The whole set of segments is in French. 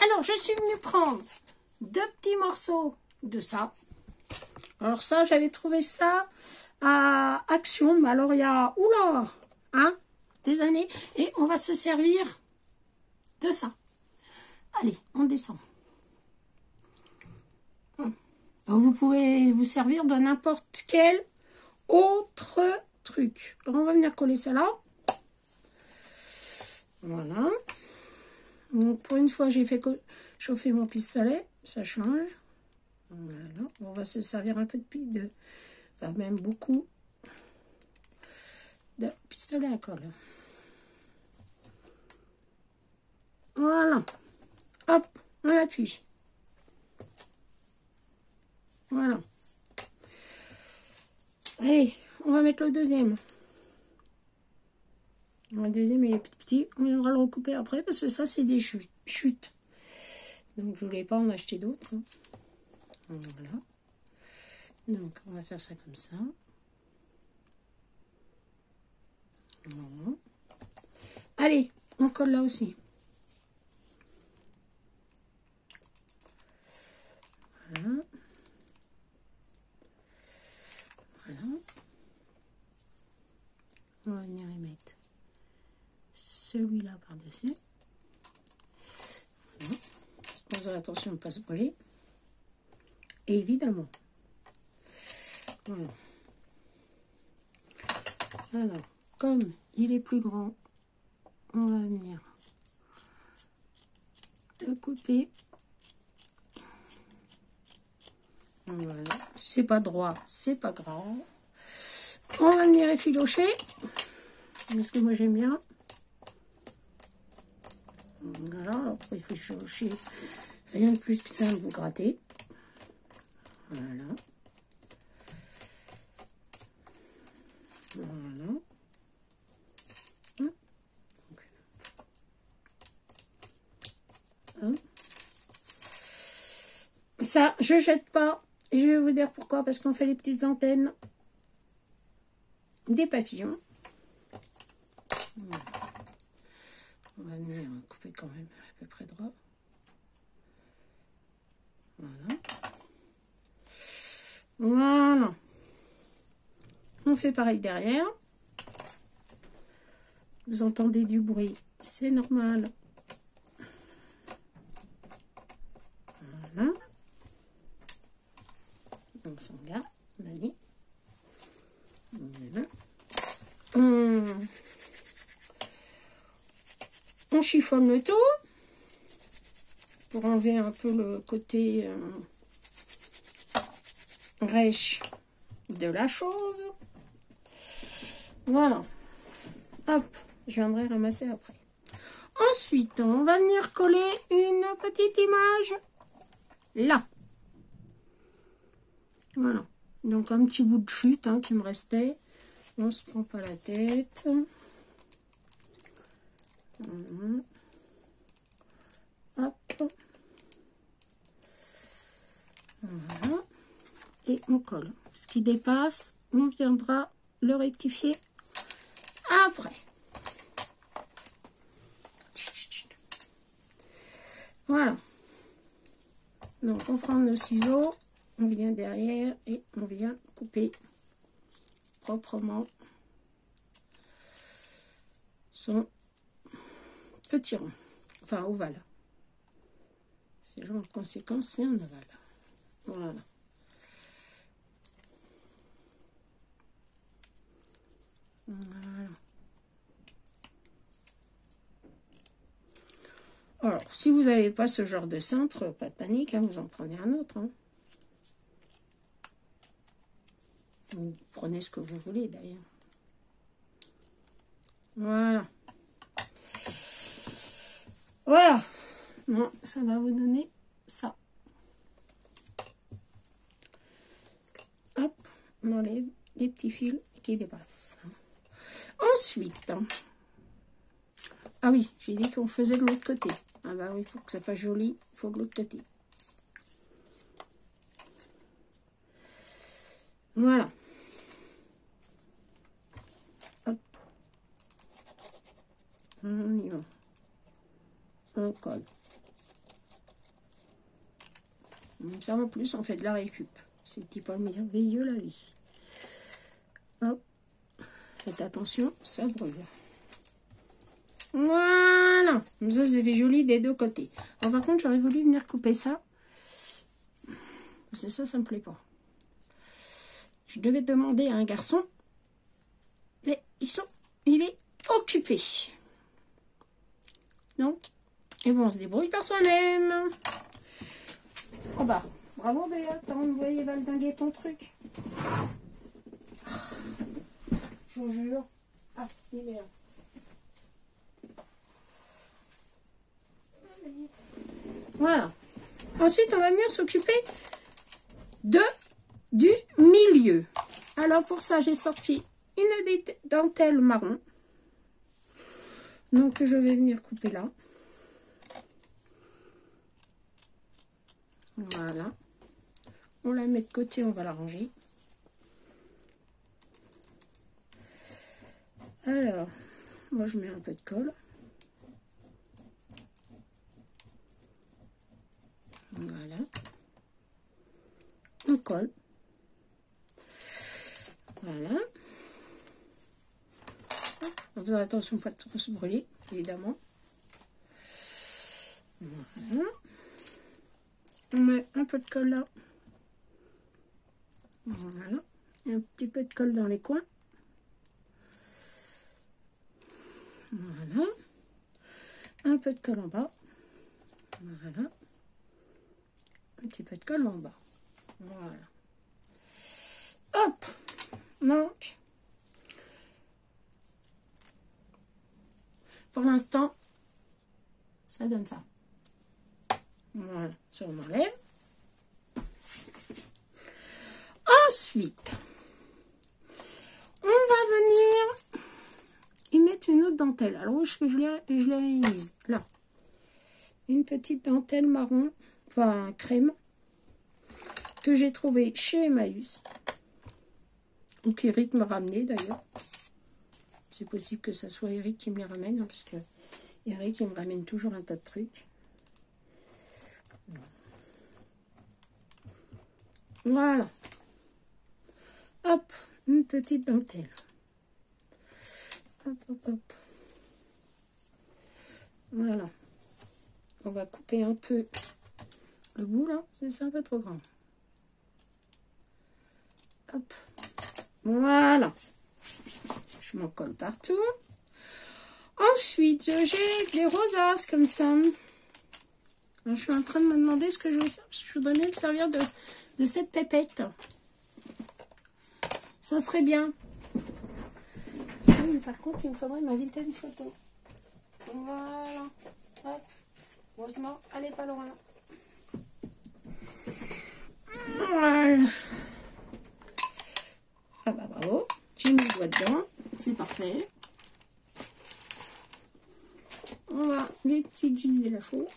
Alors, je suis venue prendre 2 petits morceaux de ça. Alors ça, j'avais trouvé ça à Action, mais alors il y a, oula, hein, des années. Et on va se servir de ça. Allez, on descend. Donc, vous pouvez vous servir de n'importe quel autre truc. Alors, on va venir coller ça là. Voilà. Donc, pour une fois, j'ai fait chauffer mon pistolet. Ça change. Voilà. On va se servir un peu de enfin, même beaucoup de pistolet à colle. Voilà. Hop, on appuie. Voilà. Allez, on va mettre le deuxième. Le deuxième, il est petit. On viendra le recouper après parce que ça, c'est des chutes. Donc, je voulais pas en acheter d'autres. Hein. Voilà. Donc, on va faire ça comme ça. Voilà. Allez, on colle là aussi. Voilà. Voilà. On va venir y mettre celui-là par-dessus. Voilà. Faisons attention de ne pas se brûler. Évidemment. Voilà. Alors, comme il est plus grand, on va venir le couper. Voilà. C'est pas droit, c'est pas grave. On va venir effilocher. Parce que moi j'aime bien. Voilà, alors il faut effilocher. Rien de plus que ça, vous grattez. Voilà. Voilà. Ça, je jette pas. Je vais vous dire pourquoi. Parce qu'on fait les petites antennes des papillons. Voilà. On va venir couper quand même à peu près droit. Voilà. Voilà. On fait pareil derrière. Vous entendez du bruit, c'est normal. Voilà. Donc ça regarde, on a dit. Voilà. On chiffonne le tout pour enlever un peu le côté rêche de la chose. Voilà. Hop, je viendrai ramasser après. Ensuite, on va venir coller une petite image là. Voilà. Donc un petit bout de chute hein, qui me restait. On se prend pas la tête. Voilà. Hop. Voilà. Et on colle. Ce qui dépasse, on viendra le rectifier après. Voilà. Donc on prend nos ciseaux, on vient derrière et on vient couper proprement son petit rond, enfin ovale. C'est là en conséquence c'est un ovale. Voilà. Voilà. Alors, si vous n'avez pas ce genre de cintre, pas de panique, hein, vous en prenez un autre. Hein. Vous prenez ce que vous voulez d'ailleurs. Voilà. Voilà. Bon, ça va vous donner ça. Hop, on enlève les petits fils qui dépassent. Ensuite, ah oui, j'ai dit qu'on faisait de l'autre côté. Ah bah oui, pour que ça fasse joli, il faut de l'autre côté. Voilà. Hop. On y va. On colle. Comme ça, en plus, on fait de la récup. C'est petit pas merveilleux, la vie. Hop. Faites attention, ça brûle. Voilà. Comme ça, c'est fait joli des deux côtés. Bon, par contre, j'aurais voulu venir couper ça. Parce que ça me plaît pas. Je devais demander à un garçon. Mais il est occupé. Donc, et bon, on se débrouille par soi-même. Oh bah, bravo Béa, t'as envoyé valdinguer ton truc. Je vous jure. Ah, il est là. Voilà. Ensuite, on va venir s'occuper du milieu. Alors, pour ça, j'ai sorti une dentelle marron. Donc, je vais venir couper là. Voilà. On la met de côté, on va la ranger. Alors, moi, je mets un peu de colle. Voilà. On colle. Voilà. En faisant attention pas de trop se brûler, évidemment. Voilà. On met un peu de colle là. Voilà. Et un petit peu de colle dans les coins. Voilà. Un peu de colle en bas. Voilà. Un petit peu de colle en bas. Voilà. Hop. Donc, pour l'instant, ça donne ça. Voilà. Ça, on enlève. Ensuite, on va venir y mettre une autre dentelle. Alors, où est-ce que je l'ai mise? Là. Une petite dentelle marron, enfin crème, que j'ai trouvé chez Emmaüs. Ou qu'Eric me ramenait d'ailleurs. C'est possible que ça soit Eric qui me les ramène, hein, parce que Eric il me ramène toujours un tas de trucs. Voilà. Hop, une petite dentelle. Hop, hop, hop. Voilà. On va couper un peu le bout là, c'est un peu trop grand. Hop. Voilà. Je m'en colle partout. Ensuite, j'ai des rosaces comme ça. Alors, je suis en train de me demander ce que je vais faire, parce que je voudrais bien me servir de cette pépette. Ça serait bien. Mais par contre, il me faudrait m'inviter une photo. Voilà. Hop. Heureusement, elle n'est pas loin. Voilà. Ah bah bravo. J'ai mis le doigt dedans. C'est parfait. On va détiger la chose.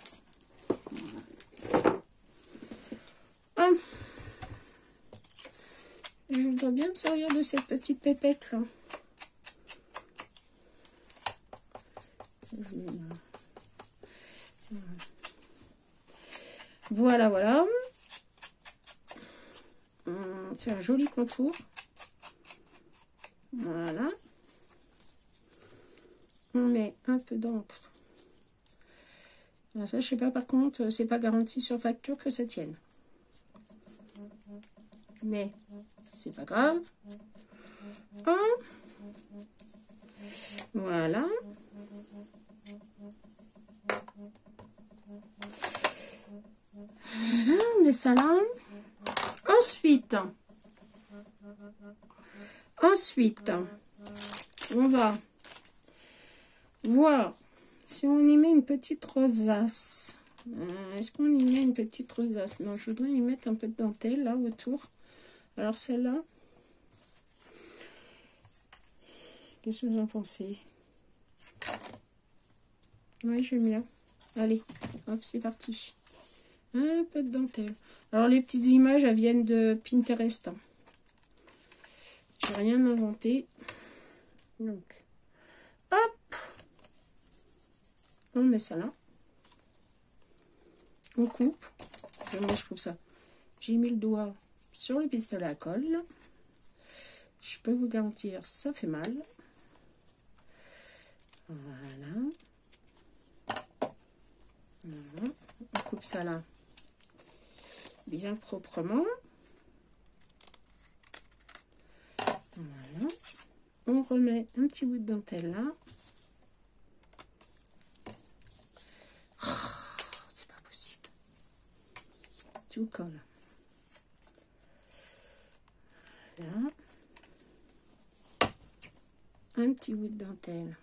Voilà. Je voudrais bien me servir de cette petite pépette là. Voilà, voilà. On fait un joli contour. Voilà. On met un peu d'encre. Ça, je sais pas, par contre, c'est pas garanti sur facture que ça tienne. Mais c'est pas grave. Voilà. Voilà, on met ça là. Ensuite, on va voir si on y met une petite rosace. Est-ce qu'on y met une petite rosace? Non, je voudrais y mettre un peu de dentelle là autour. Alors celle-là, qu'est-ce que vous en pensez? Oui, j'aime bien. Allez, hop, c'est parti. Un peu de dentelle. Alors les petites images, elles viennent de Pinterest. J'ai rien inventé. Donc, hop, on met ça là. On coupe. Moi, je trouve ça j'ai mis le doigt sur le pistolet à colle. Je peux vous garantir, ça fait mal. Voilà. Voilà. On coupe ça là bien proprement. Voilà. On remet un petit bout de dentelle là. Oh, c'est pas possible. Tout colle. Voilà. Un petit bout de dentelle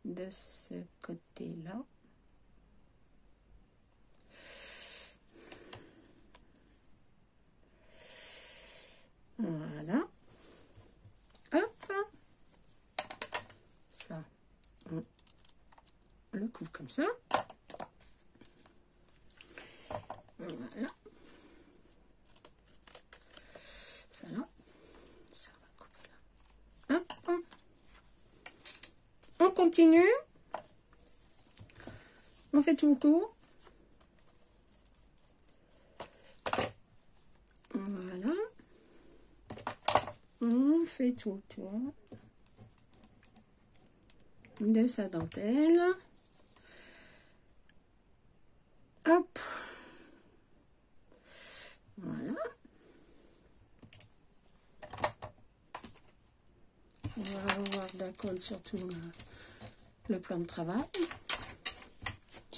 de ce côté-là. Voilà. Hop. Ça, on le coupe comme ça. Voilà. Ça là. Ça va couper là. Hop. On continue. On fait tout le tour. Voilà. On fait tout le tour de sa dentelle. Hop. Voilà. On va avoir de la colle sur tout le plan de travail.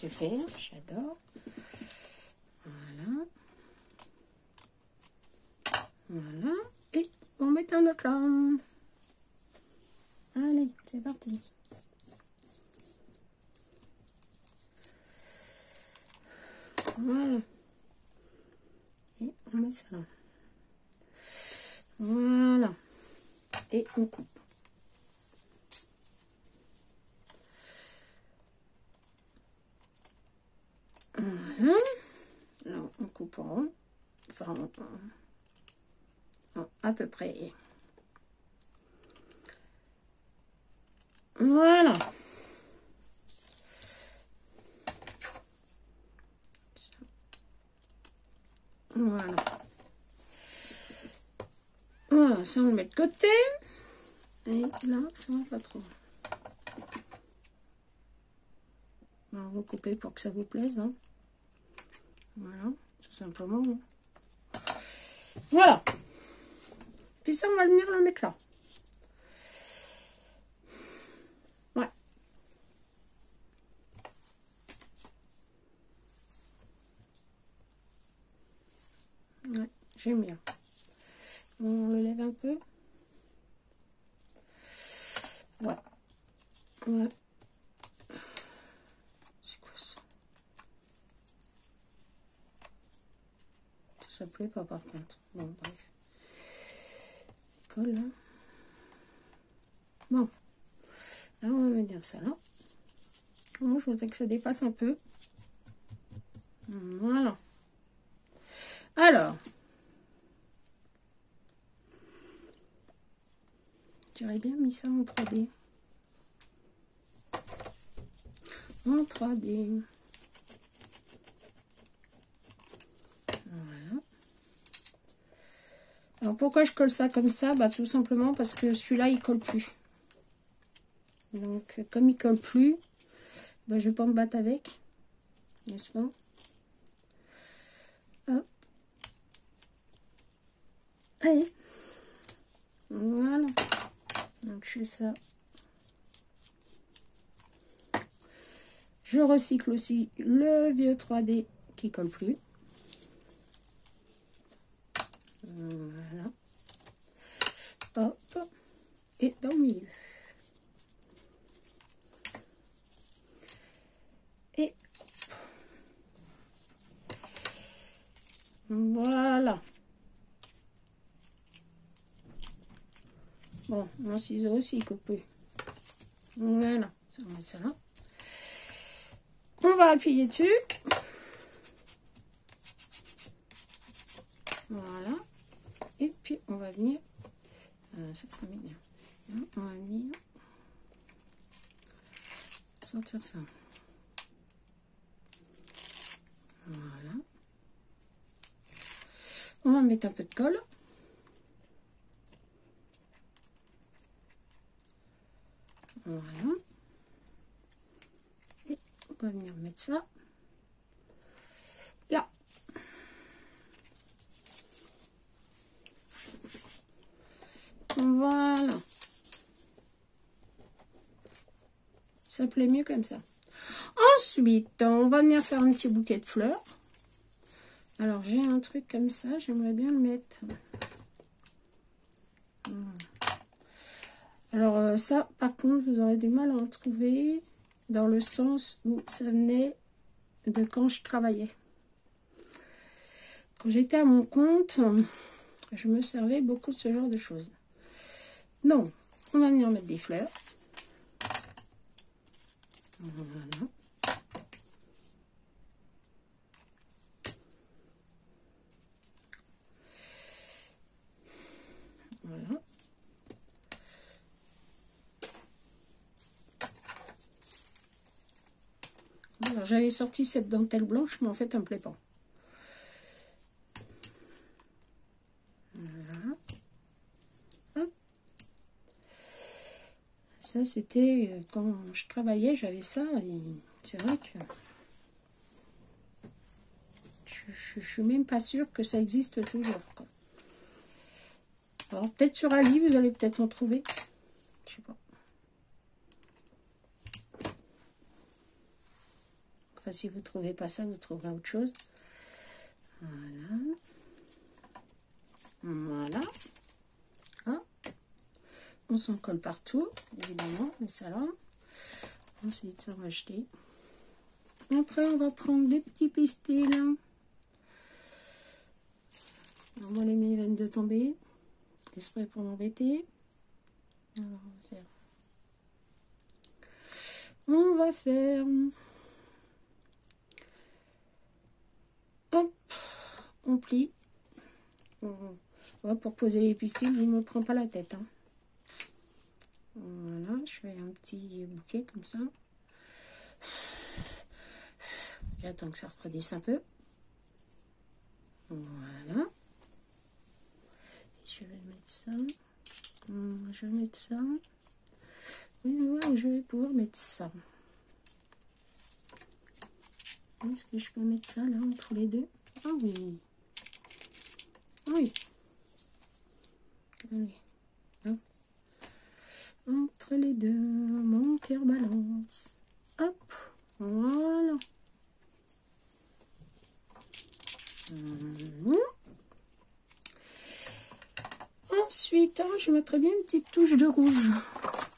Je fais, j'adore. Voilà. Voilà. Et on met un autre là. Allez, c'est parti. Voilà. Et on met ça là. Voilà. Et on coupe. Voilà. Là, on coupe en rond. Enfin, à peu près. Voilà. Voilà. Voilà, ça on le met de côté. Et là, ça va pas trop. On va couper pour que ça vous plaise. Hein. Voilà, tout simplement. Voilà. Puis ça, on va venir le mettre là. Ouais. Ouais, j'aime bien. On le lève un peu. Ouais. Ouais. C'est quoi ça? Ça plaît pas par contre. Bon, bref. Colle là. Bon. Là, on va mettre ça là. Moi, je voudrais que ça dépasse un peu. Voilà. Alors. J'aurais bien mis ça en 3D. En 3D. Voilà. Alors pourquoi je colle ça comme ça? Bah tout simplement parce que celui-là il colle plus. Donc comme il colle plus, bah, je vais pas me battre avec. N'est-ce pas? Hop. Allez. Voilà. Donc je fais ça. Je recycle aussi le vieux 3D qui colle plus. Voilà. Hop. Et dans le milieu. Et voilà. Bon, mon ciseau aussi il coupe plus. Voilà. Ça, on va mettre ça là. On va appuyer dessus. Voilà. Et puis on va venir. Ça met bien. On va venir sortir ça. Voilà. on va mettre un peu de colle. Voilà. Et on va venir mettre ça là. Voilà. Ça plaît mieux comme ça. Ensuite, on va venir faire un petit bouquet de fleurs. Alors, j'ai un truc comme ça, j'aimerais bien le mettre. Alors, ça, par contre, vous aurez du mal à en trouver dans le sens où ça venait de quand je travaillais. Quand j'étais à mon compte, je me servais beaucoup de ce genre de choses. Donc, on va venir mettre des fleurs. Voilà. Voilà. Alors, j'avais sorti cette dentelle blanche, mais en fait, elle me plaît pas. Voilà. Hop. Ça, c'était quand je travaillais, j'avais ça, et c'est vrai que je suis même pas sûre que ça existe toujours, quoi. Alors, peut-être sur Ali, vous allez peut-être en trouver. Je sais pas. Enfin, si vous ne trouvez pas ça, vous trouverez autre chose. Voilà. Voilà. Ah. On s'en colle partout, évidemment, mais ça là. Ensuite, ça va jeter. Après, on va prendre des petits pistils. Alors, moi, les miens viennent de tomber. Exprès pour m'embêter. Alors, on va faire... Hop, on plie. Ouais, pour poser les pistils, je ne me prends pas la tête. Hein. Voilà, je fais un petit bouquet comme ça. J'attends que ça refroidisse un peu. Voilà. Et je vais mettre ça. Je vais mettre ça. Oui, voilà, je vais pouvoir mettre ça. Est-ce que je peux mettre ça là entre les deux? Ah oui. Oui. Allez. Hop. Entre les deux, mon cœur balance. Hop. Voilà. Ensuite, je mettrai bien une petite touche de rouge.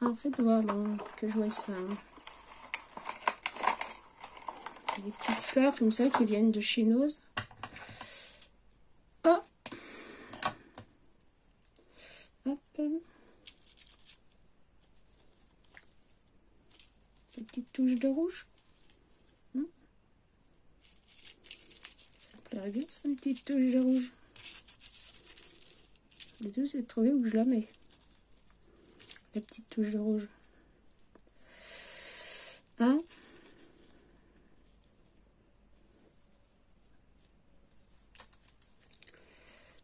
En fait, voilà, que je vois ça. Des petites fleurs comme ça qui viennent de chez Nose. Oh. Hop. Des petites touches de rouge. Ça plairait bien, ça, une petite touche de rouge. Le tout, c'est de trouver où je la mets. La petite touche de rouge. Hein?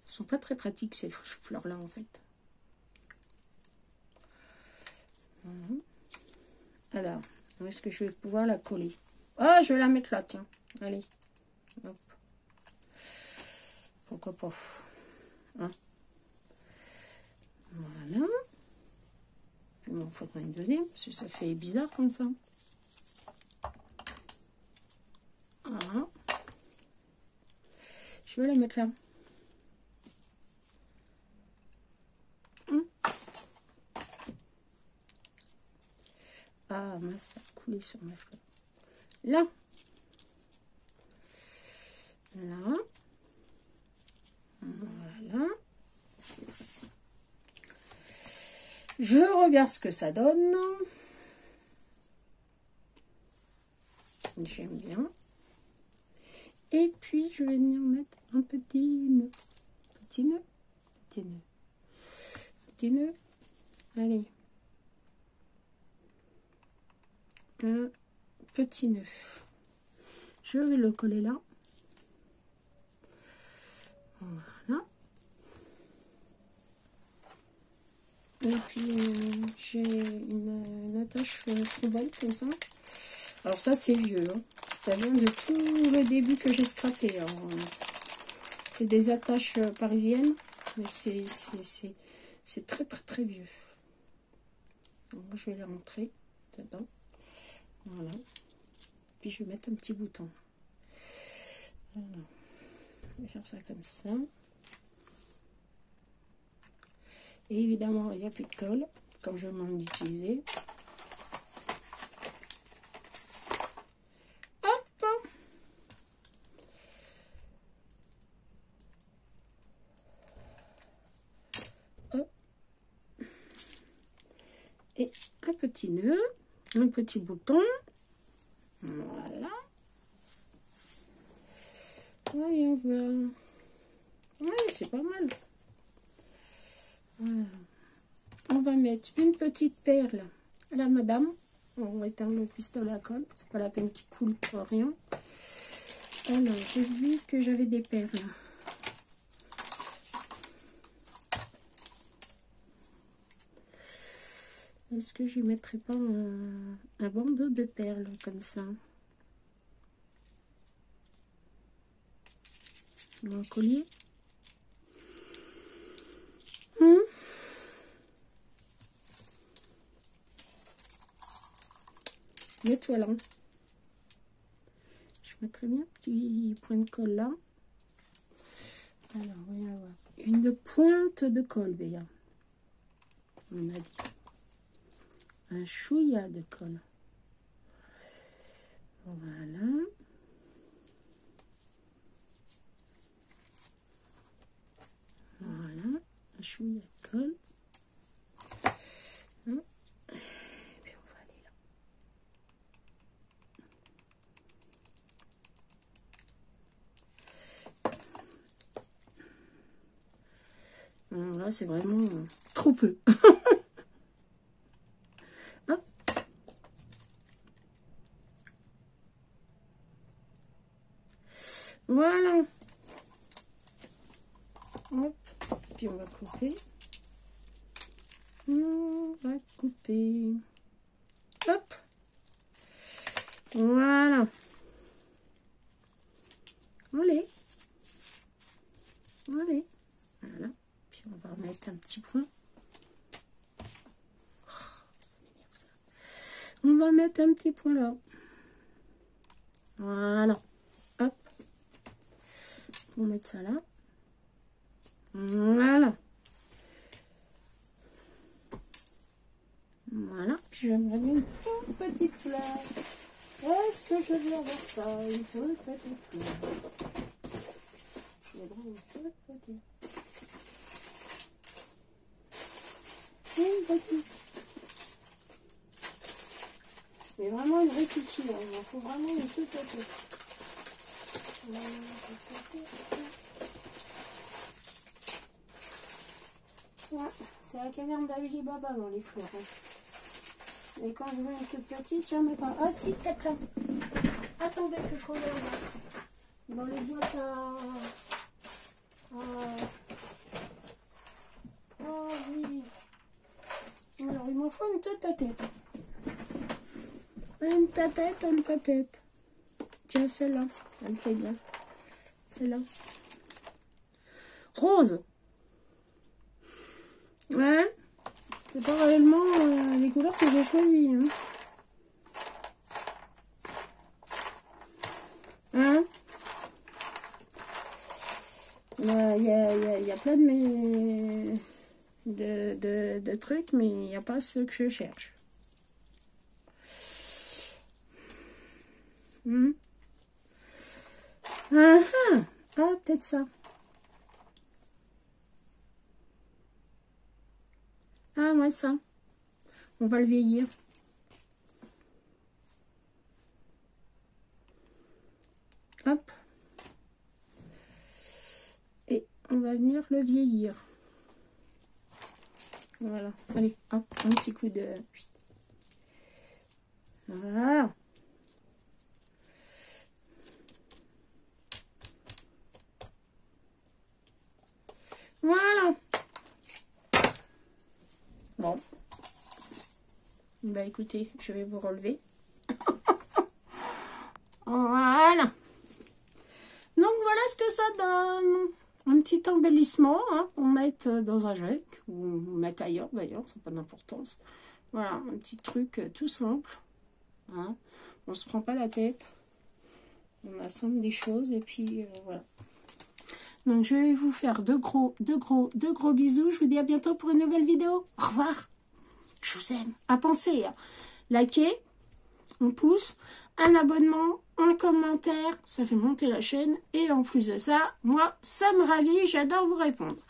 Elles sont pas très pratiques, ces fleurs-là, en fait. Alors, est-ce que je vais pouvoir la coller? Ah, je vais la mettre là, tiens. Allez. Hop. Pourquoi pas? Hein? Voilà. Il m'en faudra une deuxième, parce que ça fait bizarre comme ça. Voilà. Je vais la mettre là. Ah, mince, ça a coulé sur ma fleur. Là. Là. Voilà. Je regarde ce que ça donne. J'aime bien. Et puis, je vais venir mettre un petit nœud. Petit nœud. Petit nœud. Petit nœud. Allez. Un petit nœud. Je vais le coller là. Voilà. Et puis j'ai une attache trombone comme ça. Alors ça c'est vieux, hein. Ça vient de tout le début que j'ai scrappé. C'est des attaches parisiennes, mais c'est très très très vieux. Donc, je vais les rentrer dedans. Voilà. Puis je vais mettre un petit bouton. Voilà. Je vais faire ça comme ça. Et évidemment, il n'y a plus de colle, comme je m'en utilisais. Hop! Hop. Et un petit nœud, un petit bouton. Voilà. Voyons voir. Oui, c'est pas mal. Voilà. On va mettre une petite perle à la madame. On va éteindre le pistolet à colle. C'est pas la peine qu'il coule pour rien. Alors, j'ai vu que j'avais des perles. Est-ce que je ne mettrai pas un bandeau de perles comme ça? Un collier. L'étoilant. Je mettrai bien un petit point de colle là. Alors, voyons voir. Une pointe de colle, bien. On a dit. Un chouïa de colle. Voilà. Voilà. Un chouïa de colle. Et puis on va aller là. Alors là, c'est vraiment trop peu. Hop. Voilà. Hop. Puis on va couper. On va couper. Hop. Voilà. Allez. Allez. Voilà. Puis on va remettre un petit point. Oh, ça m'énerve ça. On va mettre un petit point là. Voilà. Hop. On va mettre ça là. Voilà. Voilà. J'aimerais bien une toute petite fleur. Est-ce que je vais avoir ça? Une toute petite fleur. Je voudrais une toute petite. Une petite. Mais vraiment une vraie petite. Il en faut vraiment une toute petite. Ouais, c'est la caverne d'Ali Baba dans les fleurs. Hein. Et quand je veux une toute petite, j'en mets pas. Ah si, peut-être là. Attendez que je regarde. Dans les boîtes à... Ah oui. Alors, il m'en faut une toute petite. Une petite. Tiens, celle-là. Elle me plaît bien. Celle-là. Rose. Ouais. C'est pas réellement les couleurs que j'ai choisies. Hein? Il y a plein de trucs, mais il n'y a pas ceux que je cherche. Ah, peut-être ça. Ah, ouais, ça. On va le vieillir. Hop. Et on va venir le vieillir. Voilà. Allez, hop, un petit coup de... Voilà. Voilà. Bah écoutez, je vais vous relever. Voilà. Donc voilà ce que ça donne. Un petit embellissement, hein, on met dans un jet, ou on met ailleurs d'ailleurs, ça n'a pas d'importance. Voilà, un petit truc tout simple. Hein. On se prend pas la tête. On assemble des choses et puis voilà. Donc je vais vous faire de gros bisous. Je vous dis à bientôt pour une nouvelle vidéo. Au revoir. Je vous aime. À penser. Hein. Likez, un pouce, un abonnement, un commentaire. Ça fait monter la chaîne. Et en plus de ça, moi, ça me ravit. J'adore vous répondre.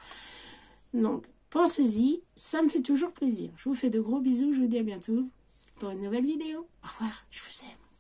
Donc, pensez-y. Ça me fait toujours plaisir. Je vous fais de gros bisous. Je vous dis à bientôt pour une nouvelle vidéo. Au revoir. Je vous aime.